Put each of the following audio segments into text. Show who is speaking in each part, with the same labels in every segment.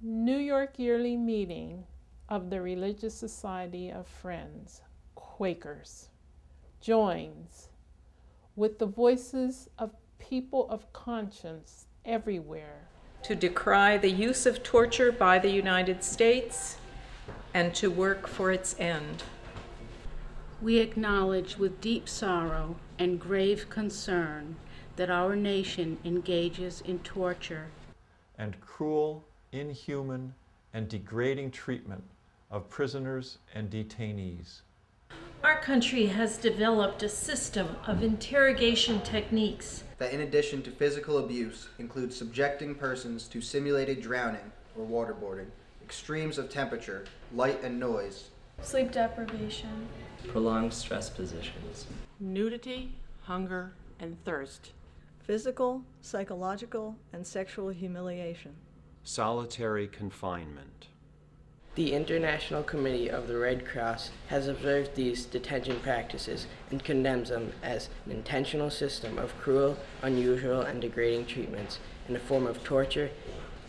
Speaker 1: New York Yearly Meeting of the Religious Society of Friends, Quakers, joins with the voices of people of conscience everywhere to decry the use of torture by the United States and to work for its end.
Speaker 2: We acknowledge with deep sorrow and grave concern that our nation engages in torture
Speaker 3: and cruel, inhuman, and degrading treatment of prisoners and detainees.
Speaker 4: Our country has developed a system of interrogation techniques
Speaker 5: that, in addition to physical abuse, include subjecting persons to simulated drowning or waterboarding, extremes of temperature, light and noise,
Speaker 6: sleep deprivation,
Speaker 7: prolonged stress positions,
Speaker 8: nudity, hunger, and thirst,
Speaker 9: physical, psychological, and sexual humiliation,
Speaker 10: solitary confinement.
Speaker 7: The International Committee of the Red Cross has observed these detention practices and condemns them as an intentional system of cruel, unusual, and degrading treatments in a form of torture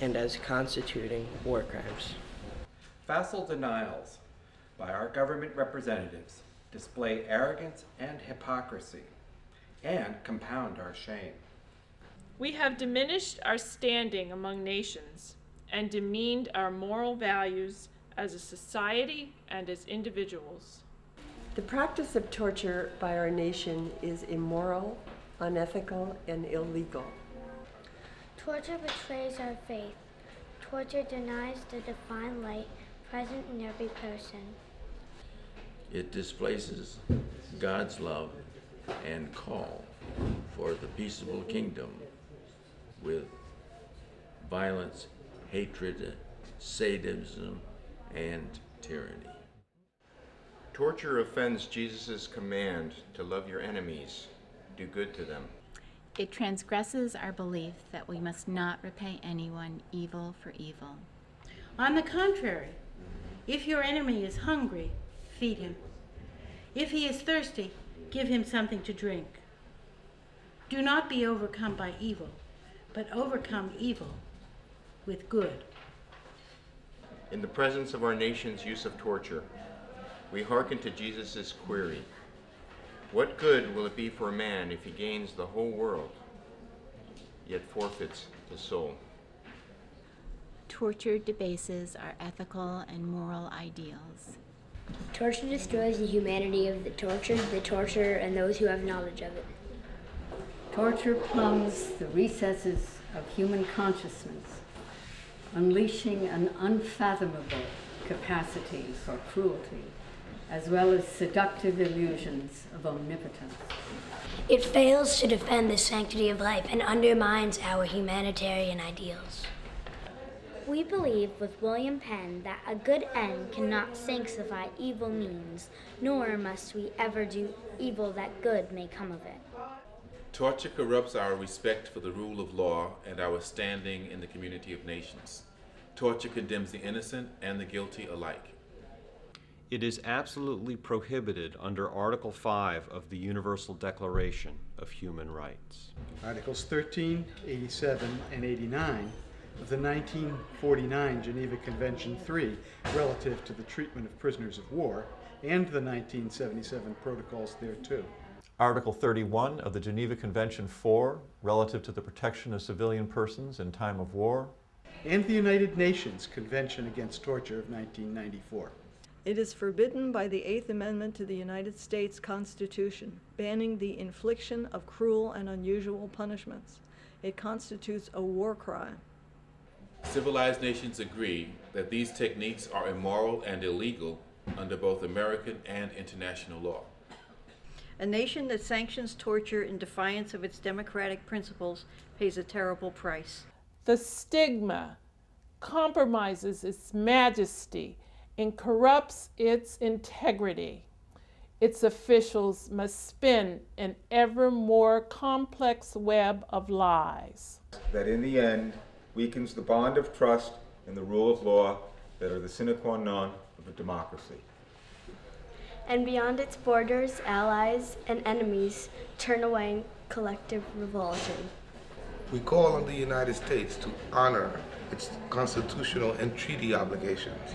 Speaker 7: and as constituting war crimes.
Speaker 11: Facile denials by our government representatives display arrogance and hypocrisy and compound our shame.
Speaker 1: We have diminished our standing among nations and demeaned our moral values as a society and as individuals.
Speaker 12: The practice of torture by our nation is immoral, unethical, and illegal.
Speaker 13: Torture betrays our faith. Torture denies the divine light present in every person.
Speaker 14: It displaces God's love and call for the peaceable kingdom with violence, hatred, sadism, and tyranny.
Speaker 15: Torture offends Jesus' command to love your enemies, do good to them.
Speaker 16: It transgresses our belief that we must not repay anyone evil for evil.
Speaker 2: On the contrary, if your enemy is hungry, feed him. If he is thirsty, give him something to drink. Do not be overcome by evil, but overcome evil with good.
Speaker 15: In the presence of our nation's use of torture, we hearken to Jesus' query, what good will it be for a man if he gains the whole world, yet forfeits his soul?
Speaker 16: Torture debases our ethical and moral ideals.
Speaker 13: Torture destroys the humanity of the torturer, and those who have knowledge of it.
Speaker 2: Torture plumbs the recesses of human consciousness, unleashing an unfathomable capacity for cruelty, as well as seductive illusions of omnipotence.
Speaker 13: It fails to defend the sanctity of life and undermines our humanitarian ideals. We believe with William Penn that a good end cannot sanctify evil means, nor must we ever do evil that good may come of it.
Speaker 17: Torture corrupts our respect for the rule of law and our standing in the community of nations. Torture condemns the innocent and the guilty alike.
Speaker 10: It is absolutely prohibited under Article 5 of the Universal Declaration of Human Rights.
Speaker 18: Articles 13, 87, and 89 of the 1949 Geneva Convention 3 relative to the treatment of prisoners of war, and the 1977 protocols thereto.
Speaker 3: Article 31 of the Geneva Convention 4 relative to the protection of civilian persons in time of war,
Speaker 18: and the United Nations Convention Against Torture of 1994.
Speaker 9: It is forbidden by the 8th Amendment to the United States Constitution, banning the infliction of cruel and unusual punishments. It constitutes a war crime.
Speaker 17: Civilized nations agree that these techniques are immoral and illegal under both American and international law.
Speaker 9: A nation that sanctions torture in defiance of its democratic principles pays a terrible price.
Speaker 1: The stigma compromises its majesty and corrupts its integrity. Its officials must spin an ever more complex web of lies.
Speaker 15: That in the end weakens the bond of trust and the rule of law that are the sine qua non of a democracy.
Speaker 13: And beyond its borders, allies and enemies turn away in collective revulsion.
Speaker 19: We call on the United States to honor its constitutional and treaty obligations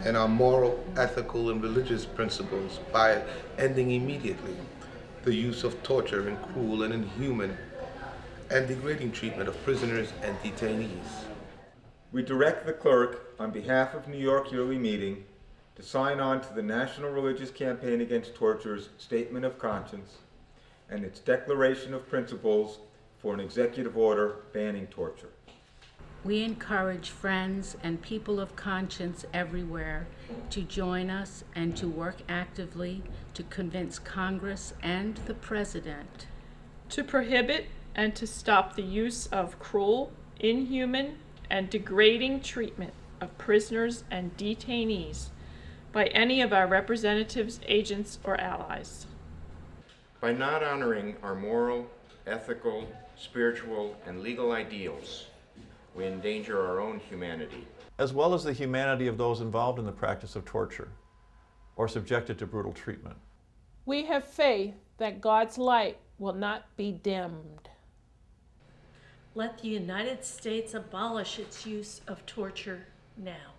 Speaker 19: and our moral, ethical, and religious principles by ending immediately the use of torture and cruel and inhuman and degrading treatment of prisoners and detainees.
Speaker 20: We direct the clerk, on behalf of New York Yearly Meeting, to sign on to the National Religious Campaign Against Torture's Statement of Conscience and its Declaration of Principles for an executive order banning torture.
Speaker 2: We encourage friends and people of conscience everywhere to join us and to work actively to convince Congress and the President
Speaker 1: to prohibit and to stop the use of cruel, inhuman, and degrading treatment of prisoners and detainees by any of our representatives, agents, or allies.
Speaker 15: By not honoring our moral, ethical, spiritual, and legal ideals, we endanger our own humanity,
Speaker 3: as well as the humanity of those involved in the practice of torture or subjected to brutal treatment.
Speaker 1: We have faith that God's light will not be dimmed.
Speaker 4: Let the United States abolish its use of torture now.